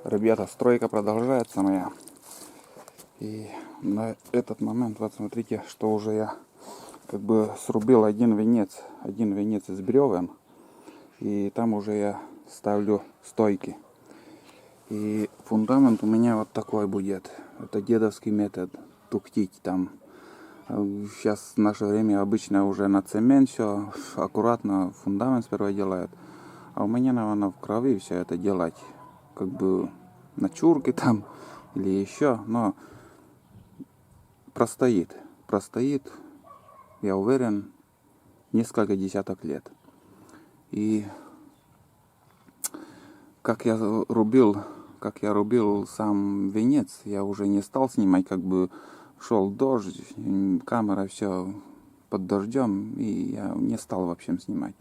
Ребята, стройка продолжается моя. И на этот момент, вот смотрите, что уже я как бы срубил один венец из бревен. И там уже я ставлю стойки. И фундамент у меня вот такой будет. Это дедовский метод туктить там. Сейчас в наше время обычно уже на цемент все аккуратно, фундамент сперва делают. А у меня, наверное, в крови все это делать. Как бы на чурке там или еще. Но простоит, я уверен, несколько десяток лет. И как я рубил сам венец, я уже не стал снимать, как бы шел дождь, камера все под дождем, и я не стал вообще снимать.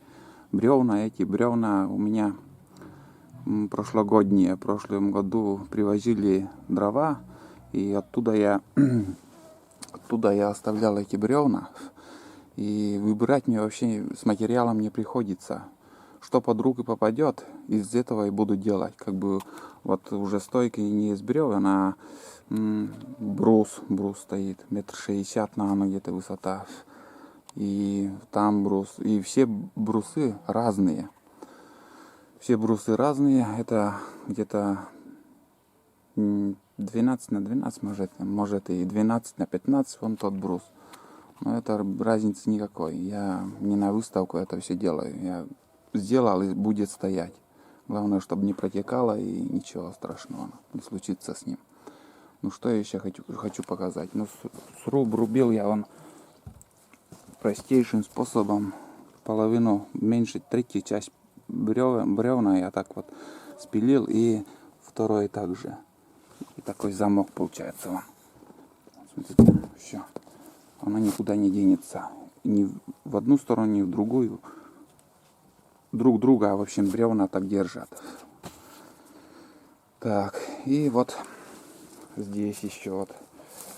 Бревна у меня прошлогодние. В прошлом году привозили дрова, и оттуда я оставлял эти бревна. И выбирать мне вообще с материалом не приходится. Что под руку попадет, из этого и буду делать. Как бы вот уже стойки не из бревен, а брус стоит. 1,60 м, наверное, где-то высота. И там брус. И все брусы разные. Это где-то 12 на 12, может и 12 на 15, вон тот брус. Но это разницы никакой. Я не на выставку это все делаю. Я сделал и будет стоять. Главное, чтобы не протекало и ничего страшного не случится с ним. Ну что я еще хочу показать. Ну, рубил я вон простейшим способом. Половину, меньше третью часть бревна я так вот спилил, и второй также. И такой замок получается вон. Смотрите, все. Она никуда не денется. Ни в одну сторону, ни в другую. Друг друга, в общем, бревна так держат. Так, и вот здесь еще вот.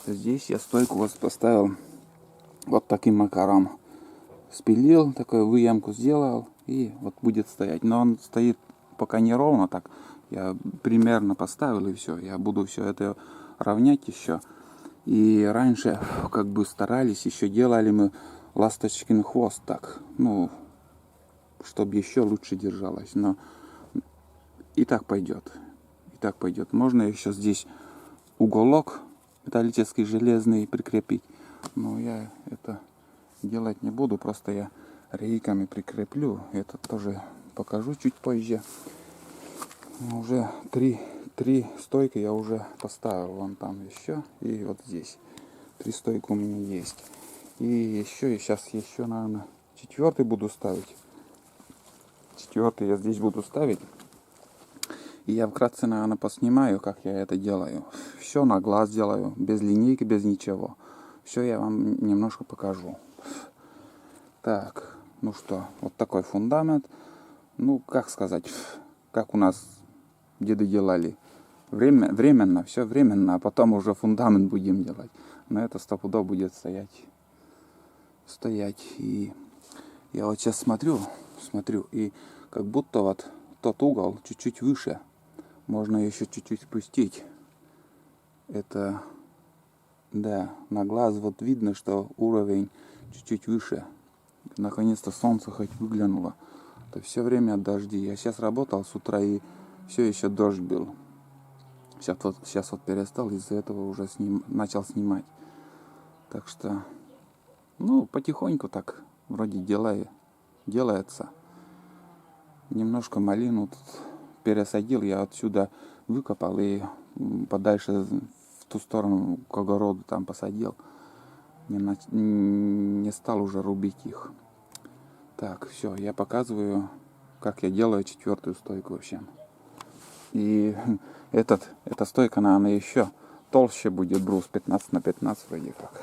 Здесь я стойку вот поставил вот таким макаром. Спилил, такую выемку сделал, и вот будет стоять. Но он стоит пока не ровно так. Я примерно поставил, и все. Я буду все это равнять еще. И раньше как бы старались, еще делали мы ласточкин хвост так. Ну, чтобы еще лучше держалось. Но и так пойдет. Можно еще здесь уголок металлический, железный прикрепить. Но я это делать не буду. Просто я рейками прикреплю. Это тоже покажу чуть позже. Уже три стойки я уже поставил. Вон там еще. И вот здесь. 3 стойки у меня есть. И сейчас еще, наверное, 4-й буду ставить. 4-й я здесь буду ставить. И я вкратце, наверное, поснимаю, как я это делаю. Все на глаз делаю, без линейки, без ничего. Все я вам немножко покажу. Так, ну что, вот такой фундамент. Ну, как сказать, как у нас деды делали. Временно, все временно, а потом уже фундамент будем делать. Но это стопудово будет стоять. И я вот сейчас смотрю, и как будто вот тот угол чуть-чуть выше. Можно еще чуть-чуть спустить. Это, да, на глаз вот видно, что уровень чуть-чуть выше. Наконец-то солнце хоть выглянуло. Это все время от дожди. Я сейчас работал с утра, и все еще дождь был. Сейчас вот перестал, из-за этого уже начал снимать. Так что, ну, потихоньку так вроде делается. Немножко малину тут пересадил, я отсюда выкопал и подальше в ту сторону к огороду там посадил. Не стал уже рубить их. Так, все, я показываю, как я делаю 4-ю стойку вообще. И эта стойка, наверное, еще толще будет брус, 15 на 15 вроде как.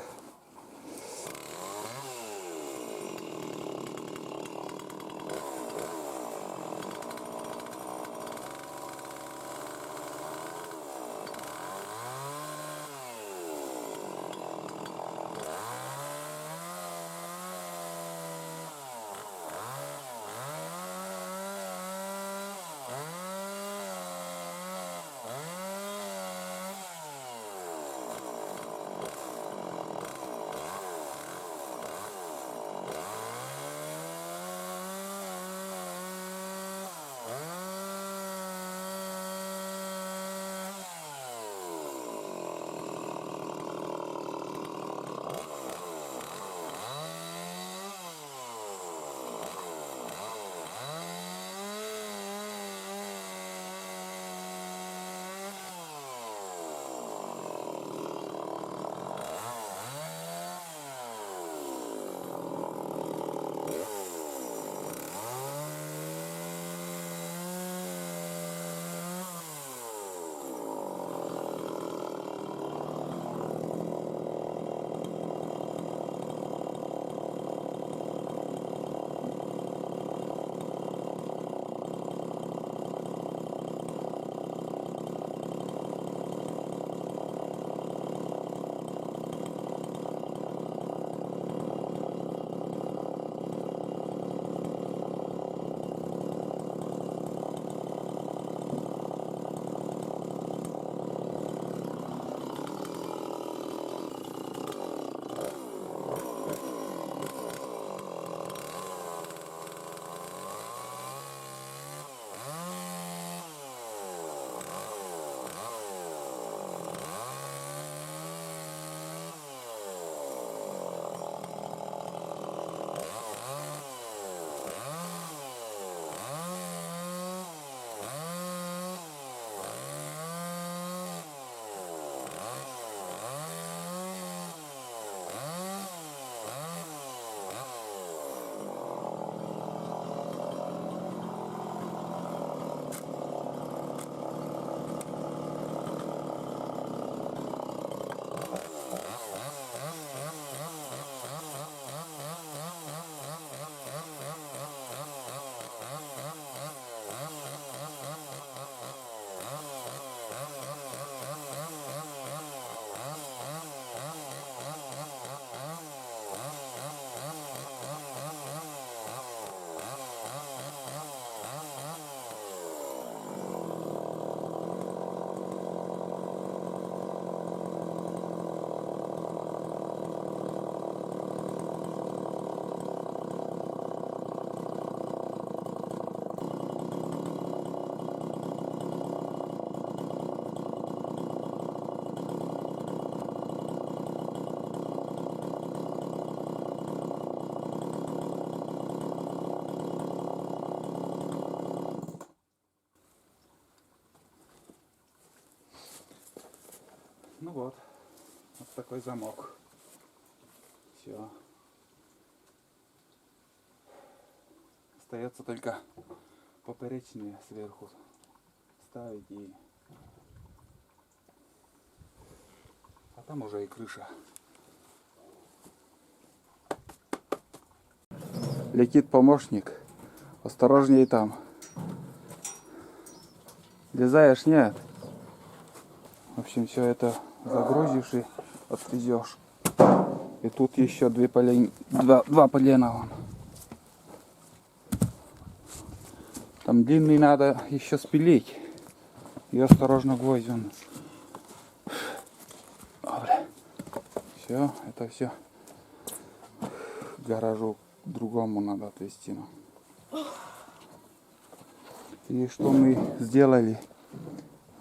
вот такой замок. Все. Остается только поперечные сверху ставить и... А там уже и крыша. Летит помощник. Осторожнее там. Лезаешь? Нет. В общем, все это загрузишь и отвезешь. И тут еще два полена. Вон. Там длинный надо еще спилить. И осторожно гвоздь. Все, это все к гаражу к другому надо отвезти. И что мы сделали?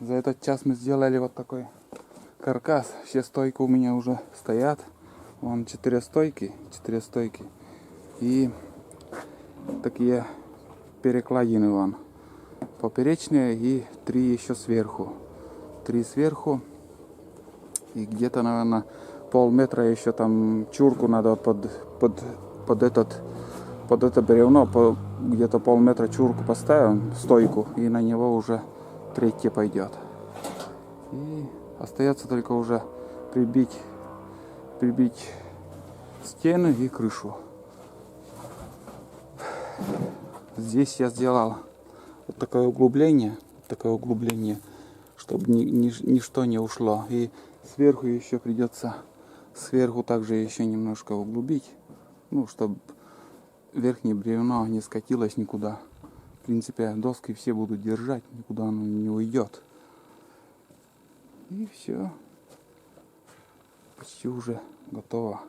За этот час мы сделали вот такой каркас. Все стойки у меня уже стоят. Вон 4 стойки. И такие перекладины вон. Поперечные и 3 еще сверху. 3 сверху. И где-то, наверное, полметра еще там чурку надо под это бревно. Где-то полметра чурку поставим, стойку. И на него уже 3 пойдет. И остается только уже прибить стены и крышу. Здесь я сделал вот такое углубление, чтобы ничто не ушло. И сверху еще придется также еще немножко углубить, чтобы верхнее бревно не скатилось никуда. В принципе, доски все будут держать, никуда оно не уйдет. И все. Почти уже готово.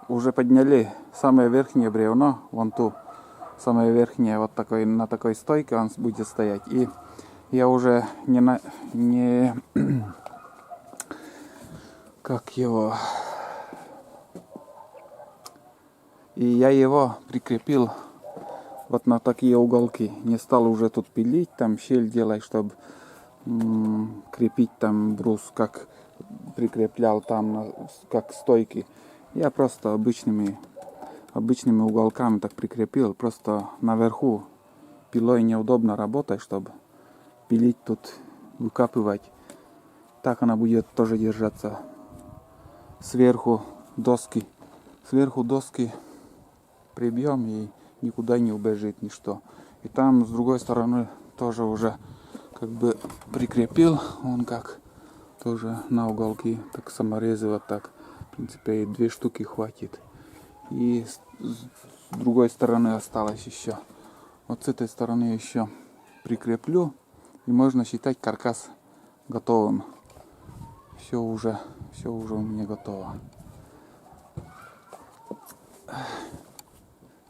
Уже подняли самое верхнее бревно, вон ту, самое верхнее, вот такой, на такой стойке он будет стоять. И я уже И я его прикрепил вот на такие уголки. Не стал уже тут пилить, там щель делать, чтобы крепить там брус, как прикреплял там, как стойки. Я просто обычными уголками так прикрепил. Просто наверху пилой неудобно работать, чтобы пилить тут, выкапывать. Так она будет тоже держаться. Сверху доски прибьем и никуда не убежит ничто. И там с другой стороны тоже уже как бы прикрепил. Он как тоже на уголки, так саморезы вот так. В принципе, и 2 штуки хватит. И с другой стороны осталось еще. Вот с этой стороны еще прикреплю. И можно считать каркас готовым. Все уже у меня готово.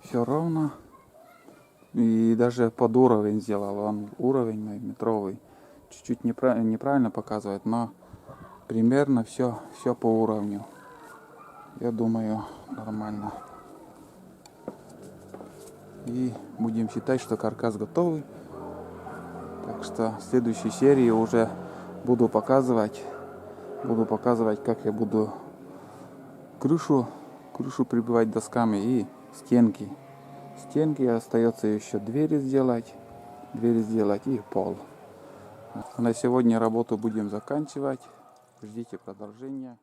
Все ровно. И даже под уровень сделал. Он уровень мой метровый. Чуть-чуть неправильно показывает, но примерно все по уровню. Я думаю, нормально. И будем считать, что каркас готовый. Так что в следующей серии уже буду показывать, как я буду крышу крышу прибивать досками и стенки. Стенки, остается еще двери сделать и пол. На сегодня работу будем заканчивать. Ждите продолжения.